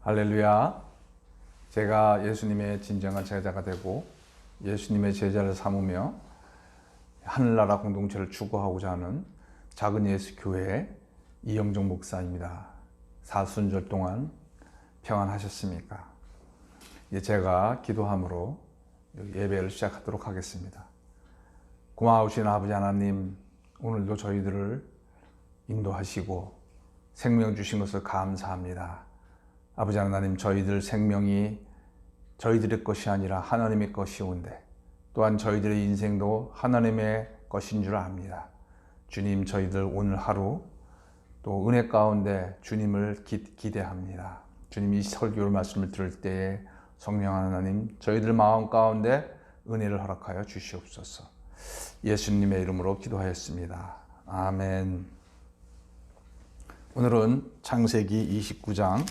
할렐루야. 제가 예수님의 진정한 제자가 되고 예수님의 제자를 삼으며 하늘나라 공동체를 추구하고자 하는 작은 예수교회 이영종 목사입니다. 사순절 동안 평안하셨습니까? 제가 기도함으로 예배를 시작하도록 하겠습니다. 고마우신 아버지 하나님, 오늘도 저희들을 인도하시고 생명 주신 것을 감사합니다. 아버지 하나님, 저희들 생명이 저희들의 것이 아니라 하나님의 것이온데 또한 저희들의 인생도 하나님의 것인 줄 압니다. 주님, 저희들 오늘 하루 또 은혜 가운데 주님을 기대합니다. 주님, 이 설교 말씀을 들을 때에 성령 하나님, 저희들 마음 가운데 은혜를 허락하여 주시옵소서. 예수님의 이름으로 기도하였습니다. 아멘. 오늘은 창세기 29장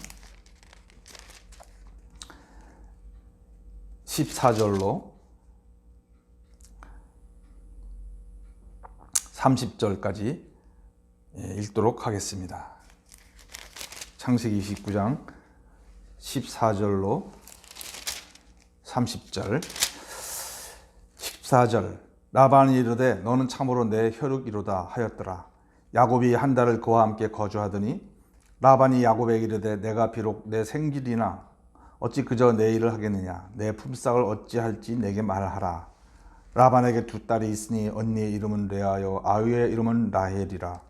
14절로 30절까지 읽도록 하겠습니다. 창세기 29장 14절로 30절. 14절. 라반이 이르되 너는 참으로 내 혈육이로다 하였더라. 야곱이 한 달을 그와 함께 거주하더니 라반이 야곱에게 이르되 내가 비록 내 생질이나 어찌 그저 내 일을 하겠느냐. 내 품삯을 어찌할지 내게 말하라. 라반에게 두 딸이 있으니 언니의 이름은 레아요 아유의 이름은 라헬이라.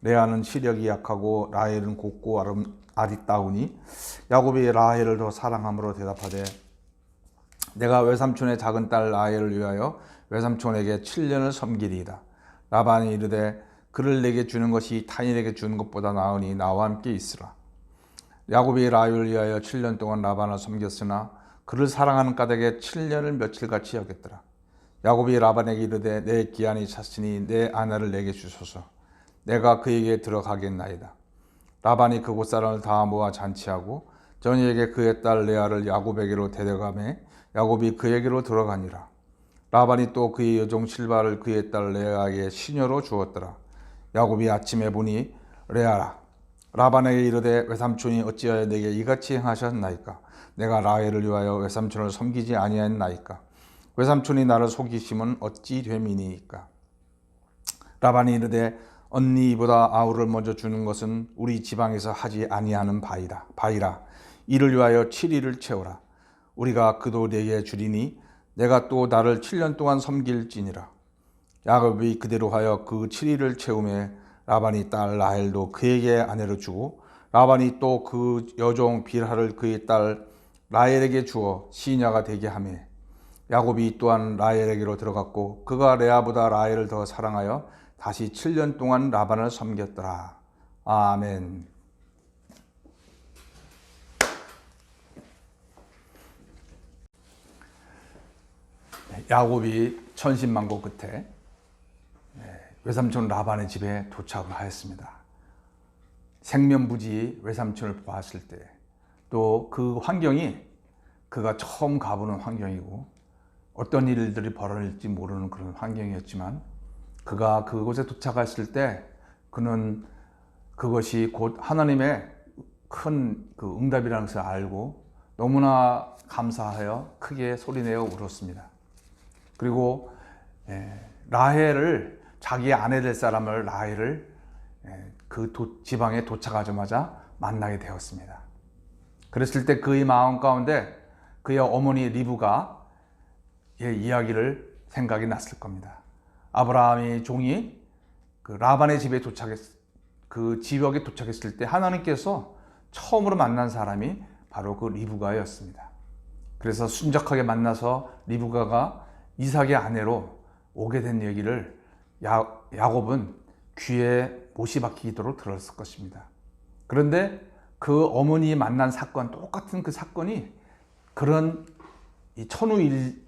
레아는 시력이 약하고 라헬은 곱고 아리따우니 야곱이 라헬을 더 사랑함으로 대답하되 내가 외삼촌의 작은 딸 라헬을 위하여 외삼촌에게 7년을 섬기리이다. 라반이 이르되 그를 내게 주는 것이 타인에게 주는 것보다 나으니 나와 함께 있으라. 야곱이 라헬을 위하여 7년 동안 라반을 섬겼으나 그를 사랑하는 까닭에 7년을 며칠같이 여겼더라. 야곱이 라반에게 이르되 내 기한이 찼으니 내 아내를 내게 주소서. 내가 그에게 들어가겠나이다. 라반이 그곳 사람을 다 모아 잔치하고 저녁에 그의 딸 레아를 야곱에게로 데려가매 야곱이 그에게로 들어가니라. 라반이 또 그의 여종 실바를 그의 딸 레아에게 시녀로 주었더라. 야곱이 아침에 보니 레아라. 라반에게 이르되 외삼촌이 어찌하여 내게 이같이 행하셨나이까. 내가 라헬을 위하여 외삼촌을 섬기지 아니하였나이까. 외삼촌이 나를 속이심은 어찌 됨이니이까. 라반이 이르되 언니보다 아우를 먼저 주는 것은 우리 지방에서 하지 아니하는 바이라. 이를 위하여 7일을 채우라. 우리가 그도 내게 주리니 내가 또 나를 7년 동안 섬길지니라. 야곱이 그대로 하여 그 7일을 채우매 라반이 딸 라헬도 그에게 아내로 주고 라반이 또 그 여종 빌하를 그의 딸 라헬에게 주어 시녀가 되게 하며 야곱이 또한 라헬에게로 들어갔고 그가 레아보다 라헬을 더 사랑하여 다시 7년 동안 라반을 섬겼더라. 아멘. 야곱이 천신만고 끝에 외삼촌 라반의 집에 도착을 하였습니다. 생면부지 외삼촌을 보았을 때 또 그 환경이 그가 처음 가보는 환경이고 어떤 일들이 벌어질지 모르는 그런 환경이었지만 그가 그곳에 도착했을 때 그는 그것이 곧 하나님의 큰 그 응답이라는 것을 알고 너무나 감사하여 크게 소리내어 울었습니다. 그리고 라헬을 자기의 아내 될 사람을 라헬을 그 지방에 도착하자마자 만나게 되었습니다. 그랬을 때 그의 마음 가운데 그의 어머니 리브가의 이야기를 생각이 났을 겁니다. 아브라함의 종이 그 라반의 집에 그 지역에 도착했을 때 하나님께서 처음으로 만난 사람이 바로 그 리브가였습니다. 그래서 순적하게 만나서 리브가가 이삭의 아내로 오게 된 얘기를 야곱은 귀에 못이 박히도록 들었을 것입니다. 그런데 그 어머니 만난 사건, 똑같은 그 사건이 그런 이 천우일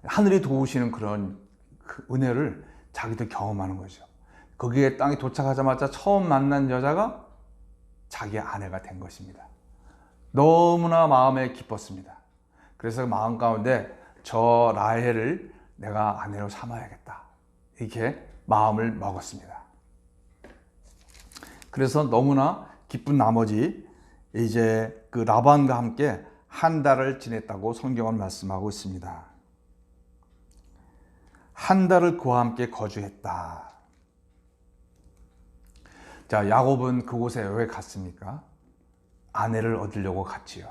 하늘이 도우시는 그런 그 은혜를 자기도 경험하는 거죠. 거기에 땅에 도착하자마자 처음 만난 여자가 자기의 아내가 된 것입니다. 너무나 마음에 기뻤습니다. 그래서 마음 가운데 저 라헬을 내가 아내로 삼아야겠다, 이렇게 마음을 먹었습니다. 그래서 너무나 기쁜 나머지 이제 그 라반과 함께 한 달을 지냈다고 성경은 말씀하고 있습니다. 한 달을 그와 함께 거주했다. 자, 야곱은 그곳에 왜 갔습니까? 아내를 얻으려고 갔지요.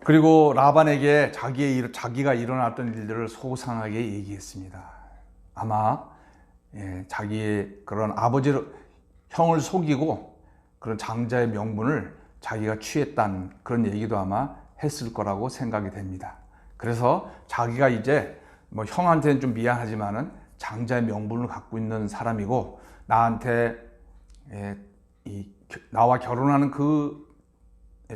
그리고 라반에게 자기가 일어났던 일들을 소상하게 얘기했습니다. 아마 자기의 그런 형을 속이고 그런 장자의 명분을 자기가 취했다는 그런 얘기도 아마 했을 거라고 생각이 됩니다. 그래서 자기가 이제 뭐 형한테는 좀 미안하지만은 장자의 명분을 갖고 있는 사람이고 나한테 나와 결혼하는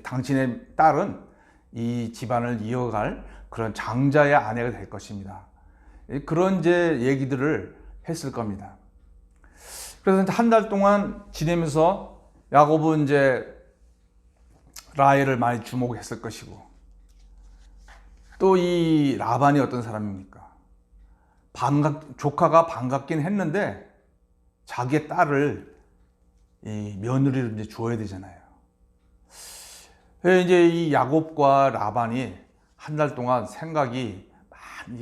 당신의 딸은 이 집안을 이어갈 그런 장자의 아내가 될 것입니다. 그런 이제 얘기들을 했을 겁니다. 그래서 한 달 동안 지내면서 야곱은 이제 라헬을 많이 주목했을 것이고, 또 이 라반이 어떤 사람입니까? 조카가 반갑긴 했는데 자기의 딸을 며느리로 이제 주어야 되잖아요. 이제 이 야곱과 라반이 한 달 동안 생각이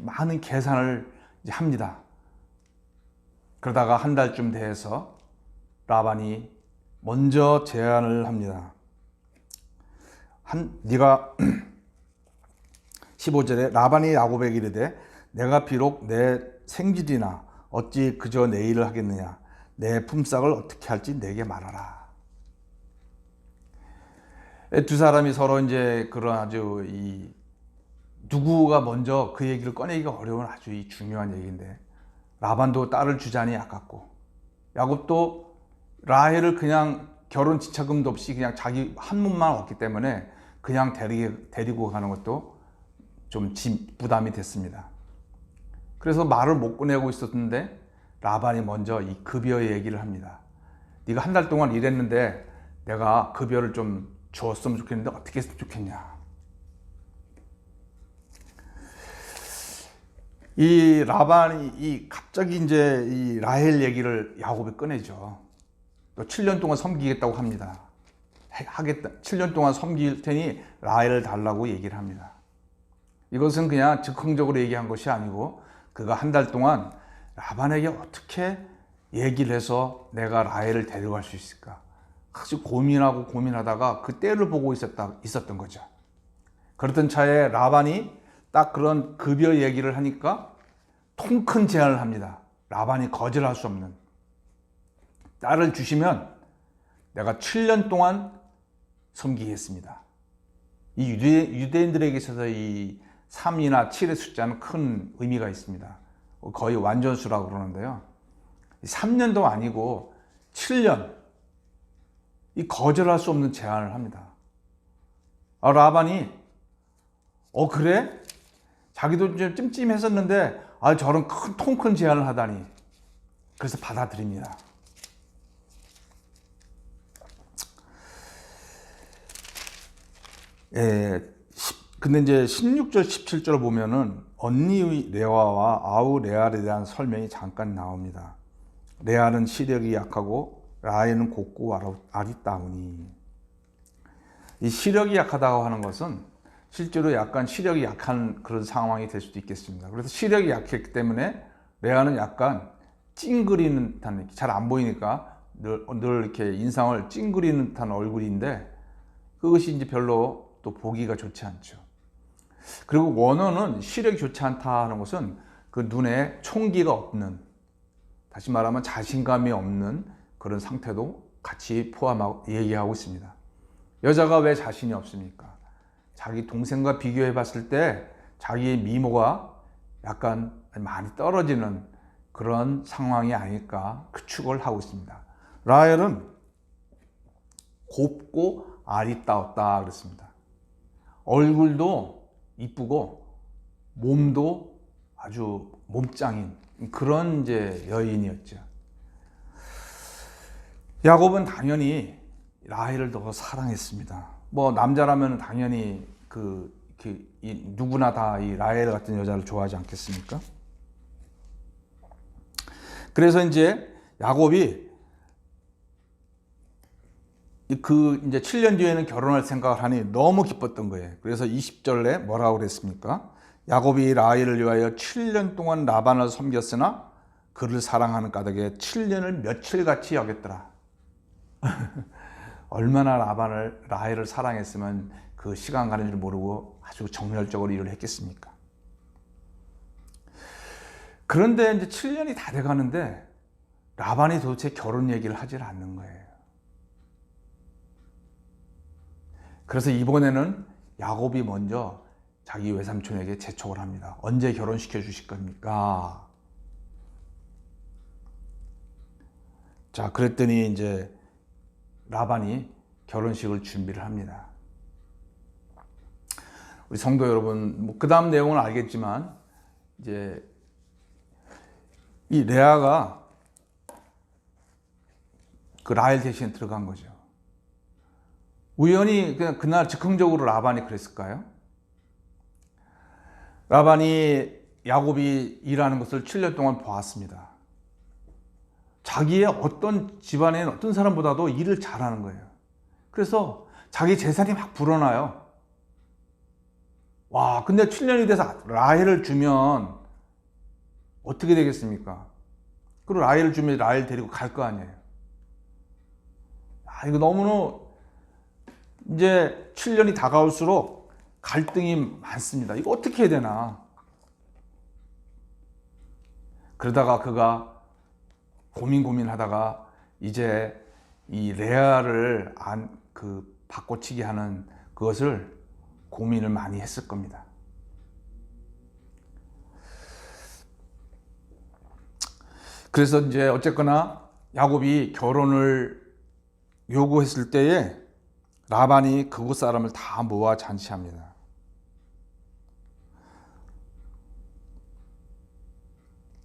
많은 계산을 이제 합니다. 그러다가 한 달쯤 돼서 라반이 먼저 제안을 합니다. 네가 15절에 라반이 야곱에게 이르되 내가 비록 내 생질이나 어찌 그저 내 일을 하겠느냐, 내 품삯을 어떻게 할지 내게 말하라. 두 사람이 서로 이제 그런 아주 누구가 먼저 그 얘기를 꺼내기가 어려운 아주 중요한 얘기인데, 라반도 딸을 주자니 아깝고 야곱도 라헬을 그냥 결혼 지참금도 없이 그냥 자기 한 몸만 얻기 때문에 그냥 데리고 가는 것도 좀 부담이 됐습니다. 그래서 말을 못 꺼내고 있었는데 라반이 먼저 이 급여의 얘기를 합니다. 네가 한 달 동안 일했는데 내가 급여를 좀 주었으면 좋겠는데 어떻게 했으면 좋겠냐. 이 라반이 갑자기 이제 이 라헬 얘기를 야곱이 꺼내죠. 또 7년 동안 섬기겠다고 합니다. 7년 동안 섬길 테니 라헬을 달라고 얘기를 합니다. 이것은 그냥 즉흥적으로 얘기한 것이 아니고 그가 한 달 동안 라반에게 어떻게 얘기를 해서 내가 라헬을 데려갈 수 있을까 아주 고민하다가 그 때를 보고 있었던 거죠. 그렇던 차에 라반이 딱 그런 급여 얘기를 하니까 통 큰 제안을 합니다. 라반이 거절할 수 없는, 딸을 주시면 내가 7년 동안 섬기겠습니다. 이 유대인들에게 있어서 이 3이나 7의 숫자는 큰 의미가 있습니다. 거의 완전수라고 그러는데요. 3년도 아니고 7년, 이 거절할 수 없는 제안을 합니다. 라반이 그래? 자기도 좀 찜찜했었는데 저런 통 큰 제안을 하다니. 그래서 받아들입니다. 근데 이제 16절 17절을 보면은 언니 레아와 아우 레알에 대한 설명이 잠깐 나옵니다. 레알은 시력이 약하고 라헬은 곱고 아리따우니. 이 시력이 약하다고 하는 것은 실제로 약간 시력이 약한 그런 상황이 될 수도 있겠습니다. 그래서 시력이 약했기 때문에 레아는 약간 찡그리는 듯한, 잘 안 보이니까 늘 이렇게 인상을 찡그리는 듯한 얼굴인데 그것이 이제 별로 또 보기가 좋지 않죠. 그리고 원어는 시력이 좋지 않다 하는 것은 그 눈에 총기가 없는, 다시 말하면 자신감이 없는 그런 상태도 같이 포함하고 얘기하고 있습니다. 여자가 왜 자신이 없습니까? 자기 동생과 비교해 봤을 때 자기의 미모가 약간 많이 떨어지는 그런 상황이 아닐까 추측을 하고 있습니다. 라헬은 곱고 아리따웠다 그랬습니다. 얼굴도 이쁘고 몸도 아주 몸짱인 그런 이제 여인이었죠. 야곱은 라헬을 더 사랑했습니다. 뭐 남자라면 당연히 누구나 다 이 라헬 같은 여자를 좋아하지 않겠습니까? 그래서 이제 야곱이 그 이제 7년 뒤에는 결혼할 생각을 하니 너무 기뻤던 거예요. 그래서 20절에 뭐라고 그랬습니까? 야곱이 라헬을 위하여 7년 동안 라반을 섬겼으나 그를 사랑하는 까닭에 7년을 며칠같이 여겼더라. 얼마나 라헬을 사랑했으면 그 시간 가는 줄 모르고 아주 정열적으로 일을 했겠습니까? 그런데 이제 7년이 다 돼가는데 라반이 도대체 결혼 얘기를 하질 않는 거예요. 그래서 이번에는 야곱이 먼저 자기 외삼촌에게 재촉을 합니다. 언제 결혼시켜 주실 겁니까? 자, 그랬더니 이제 라반이 결혼식을 준비를 합니다. 우리 성도 여러분, 뭐 그 다음 내용은 알겠지만 이제 이 레아가 그 라헬 대신에 들어간 거죠. 우연히 그냥 그날 즉흥적으로 라반이 그랬을까요? 라반이 야곱이 일하는 것을 7년 동안 보았습니다. 자기의 어떤 집안에는 어떤 사람보다도 일을 잘하는 거예요. 그래서 자기 재산이 막 불어나요. 와, 근데 7년이 돼서 라헬을 주면 어떻게 되겠습니까? 그리고 라헬을 주면 라헬 데리고 갈 거 아니에요. 아, 이거 너무나 이제 7년이 다가올수록 갈등이 많습니다. 이거 어떻게 해야 되나? 그러다가 그가 고민하다가 이제 이 레아를 바꿔치기 하는 그것을 고민을 많이 했을 겁니다. 그래서 이제 어쨌거나 야곱이 결혼을 요구했을 때에 라반이 그곳 사람을 다 모아 잔치합니다.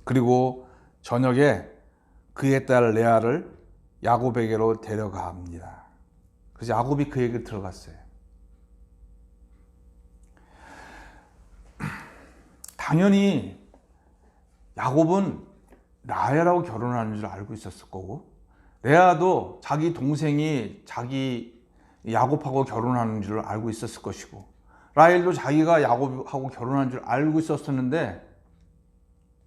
그리고 저녁에 그의 딸 레아를 야곱에게로 데려갑니다. 그래서 야곱이 그에게 들어갔어요. 당연히 야곱은 라헬하고 결혼하는 줄 알고 있었을 거고, 레아도 자기 동생이 자기 야곱하고 결혼하는 줄 알고 있었을 것이고, 라헬도 자기가 야곱하고 결혼한 줄 알고 있었는데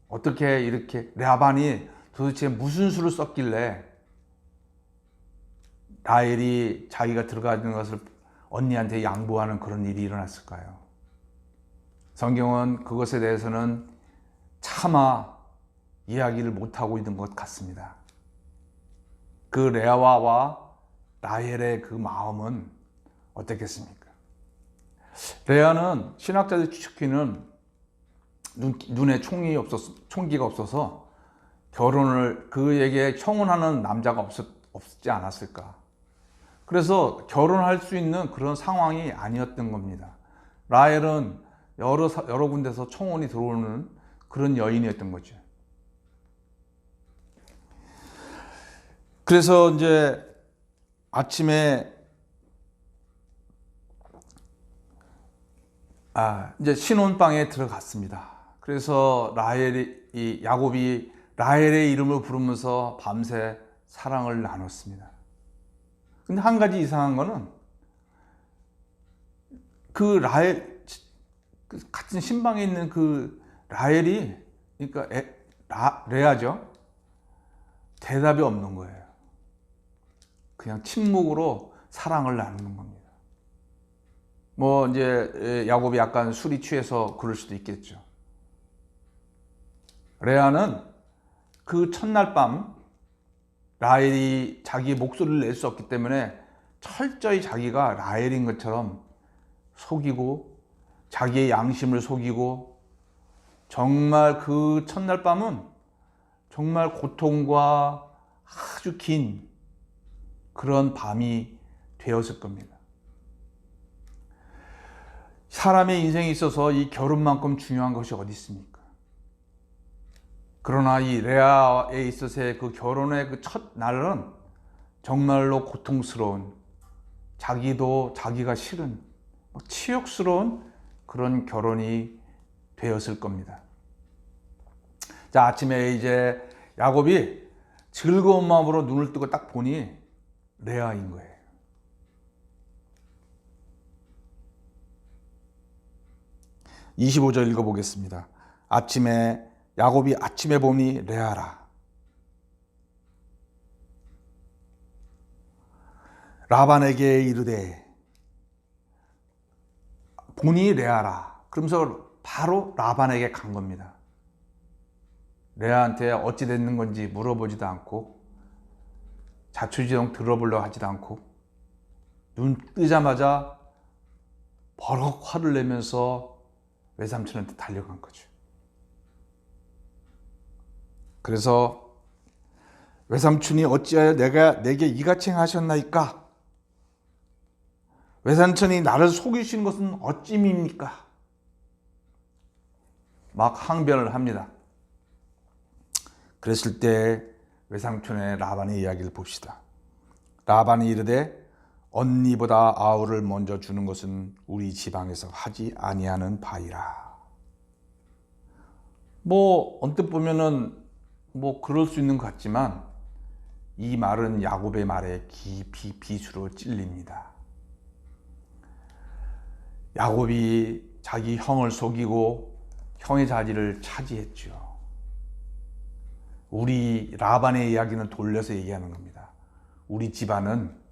어떻게 이렇게 라반이 도대체 무슨 수를 썼길래 라헬이 자기가 들어가는 것을 언니한테 양보하는 그런 일이 일어났을까요? 성경은 그것에 대해서는 차마 이야기를 못하고 있는 것 같습니다. 그 레아와 라헬의 그 마음은 어떻겠습니까? 레아는 신학자들이 추측기는 눈에 총기가 없어서 결혼을 그에게 청혼하는 남자가 없지 않았을까. 그래서 결혼할 수 있는 그런 상황이 아니었던 겁니다. 라헬은 여러 군데서 청혼이 들어오는 그런 여인이었던 거죠. 그래서 이제 아침에 이제 신혼방에 들어갔습니다. 그래서 야곱이 라헬의 이름을 부르면서 밤새 사랑을 나눴습니다. 근데 한 가지 이상한 거는 그 라헬 같은 신방에 있는 그 라헬이, 그러니까 레아죠, 대답이 없는 거예요. 그냥 침묵으로 사랑을 나누는 겁니다. 뭐 이제 야곱이 약간 술이 취해서 그럴 수도 있겠죠. 레아는 그 첫날 밤 라헬이 자기의 목소리를 낼 수 없기 때문에 철저히 자기가 라헬인 것처럼 속이고 자기의 양심을 속이고, 정말 그 첫날 밤은 정말 고통과 아주 긴 그런 밤이 되었을 겁니다. 사람의 인생에 있어서 이 결혼만큼 중요한 것이 어디 있습니까? 그러나 이 레아에 있어서의 그 결혼의 그 첫날은 정말로 고통스러운, 자기가 싫은 치욕스러운 그런 결혼이 되었을 겁니다. 자, 아침에 이제 야곱이 즐거운 마음으로 눈을 뜨고 딱 보니 레아인 거예요. 25절 읽어보겠습니다. 아침에 야곱이 아침에 보니 레아라. 라반에게 이르되 보니 레아라. 그러면서 바로 라반에게 간 겁니다. 레아한테 어찌 됐는 건지 물어보지도 않고 자초지종 들어보려고 하지도 않고 눈 뜨자마자 버럭 화를 내면서 외삼촌한테 달려간 거죠. 그래서 외삼촌이 어찌하여 내게 이같이 행하셨나이까? 외삼촌이 나를 속이신 것은 어찌입니까? 막 항변을 합니다. 그랬을 때 외삼촌의 라반의 이야기를 봅시다. 라반이 이르되 언니보다 아우를 먼저 주는 것은 우리 지방에서 하지 아니하는 바이라. 언뜻 보면은 그럴 수 있는 것 같지만 이 말은 야곱의 말에 깊이 비수로 찔립니다. 야곱이 자기 형을 속이고 형의 자리를 차지했죠. 우리 라반의 이야기는 돌려서 얘기하는 겁니다. 우리 집안은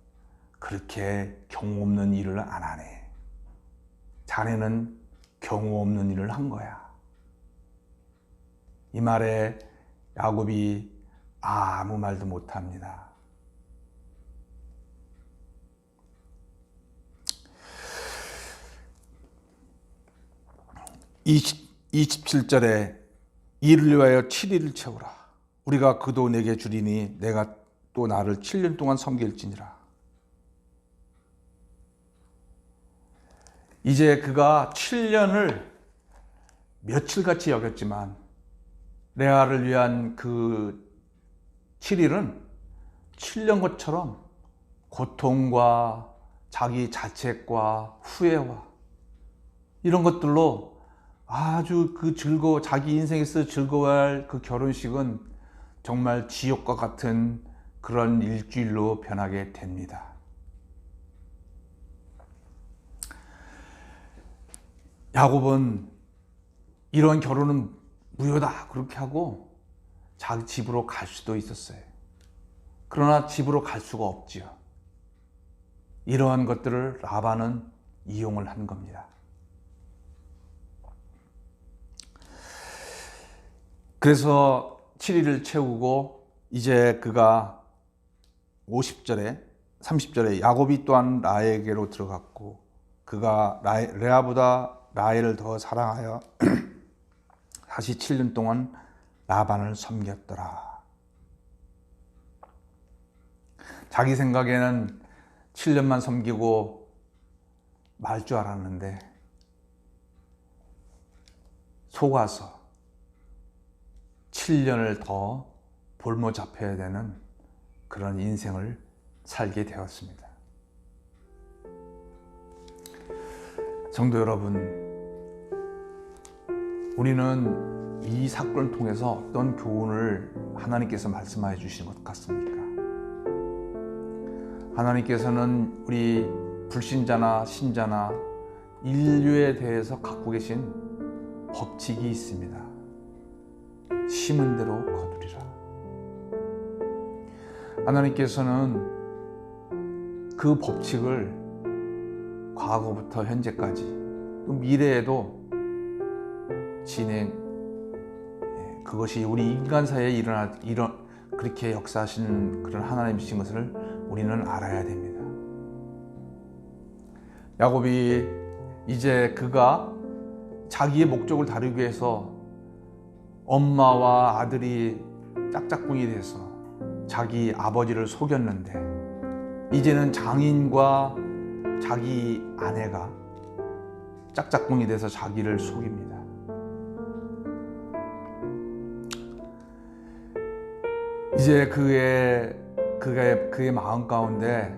그렇게 경우 없는 일을 안 하네. 자네는 경우 없는 일을 한 거야. 이 말에 야곱이 아무 말도 못합니다. 27절에 이를 위하여 7일을 채우라. 우리가 그도 내게 주리니 내가 또 나를 7년 동안 섬길지니라. 이제 그가 7년을 며칠같이 여겼지만 레아를 위한 그 7일은 7년 것처럼 고통과 자기 자책과 후회와 이런 것들로 아주 자기 인생에서 즐거워할 그 결혼식은 정말 지옥과 같은 그런 일주일로 변하게 됩니다. 야곱은 이런 결혼은 무효다 그렇게 하고 자기 집으로 갈 수도 있었어요. 그러나 집으로 갈 수가 없지요. 이러한 것들을 라반은 이용을 한 겁니다. 그래서 7일을 채우고 이제 그가 50절에 30절에 야곱이 또한 라헬에게로 들어갔고 그가 레아보다 라헬을 더 사랑하여 다시 7년 동안 라반을 섬겼더라. 자기 생각에는 7년만 섬기고 말 줄 알았는데 속아서 7년을 더 볼모 잡혀야 되는 그런 인생을 살게 되었습니다. 성도 여러분, 우리는 이 사건을 통해서 어떤 교훈을 하나님께서 말씀하여 주신 것 같습니까? 하나님께서는 우리 불신자나 신자나 인류에 대해서 갖고 계신 법칙이 있습니다. 심은 대로 거두리라. 하나님께서는 그 법칙을 과거부터 현재까지 또 미래에도 그것이 우리 인간 사이에 그렇게 역사하시는 그런 하나님이신 것을 우리는 알아야 됩니다. 야곱이 이제 그가 자기의 목적을 다루기 위해서 엄마와 아들이 짝짝꿍이 돼서 자기 아버지를 속였는데 이제는 장인과 자기 아내가 짝짝꿍이 돼서 자기를 속입니다. 이제 그의 마음 가운데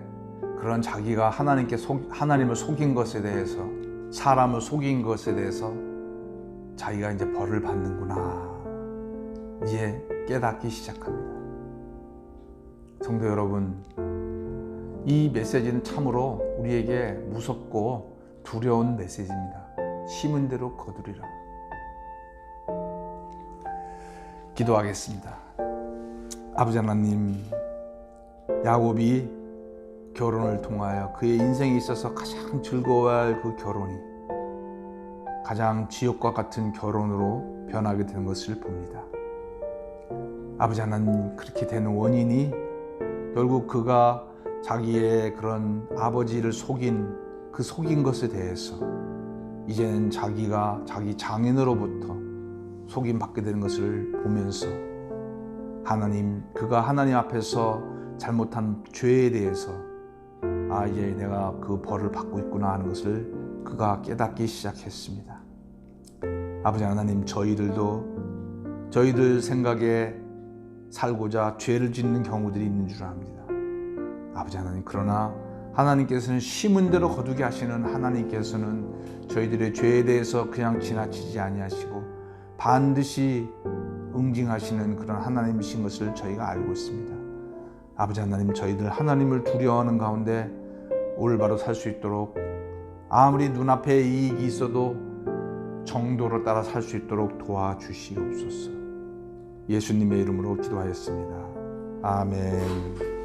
그런 자기가 하나님을 속인 것에 대해서 사람을 속인 것에 대해서 자기가 이제 벌을 받는구나 이제 깨닫기 시작합니다. 성도 여러분, 이 메시지는 참으로 우리에게 무섭고 두려운 메시지입니다. 심은 대로 거두리라. 기도하겠습니다. 아버지 하나님, 야곱이 결혼을 통하여 그의 인생에 있어서 가장 즐거워할 그 결혼이 가장 지옥과 같은 결혼으로 변하게 되는 것을 봅니다. 아버지 하나님, 그렇게 되는 원인이 결국 그가 자기의 그런 아버지를 속인 그 속인 것에 대해서 이제는 자기가 자기 장인으로부터 속임받게 되는 것을 보면서 하나님, 그가 하나님 앞에서 잘못한 죄에 대해서 이제 내가 그 벌을 받고 있구나 하는 것을 그가 깨닫기 시작했습니다. 아버지 하나님, 저희들도 저희들 생각에 살고자 죄를 짓는 경우들이 있는 줄 압니다. 아버지 하나님, 그러나 하나님께서는 심은 대로 거두게 하시는 하나님께서는 저희들의 죄에 대해서 그냥 지나치지 아니하시고 반드시 응징하시는 그런 하나님이신 것을 저희가 알고 있습니다. 아버지 하나님, 저희들 하나님을 두려워하는 가운데 올바로 살 수 있도록 아무리 눈앞에 이익이 있어도 정도로 따라 살 수 있도록 도와주시옵소서. 예수님의 이름으로 기도하였습니다. 아멘.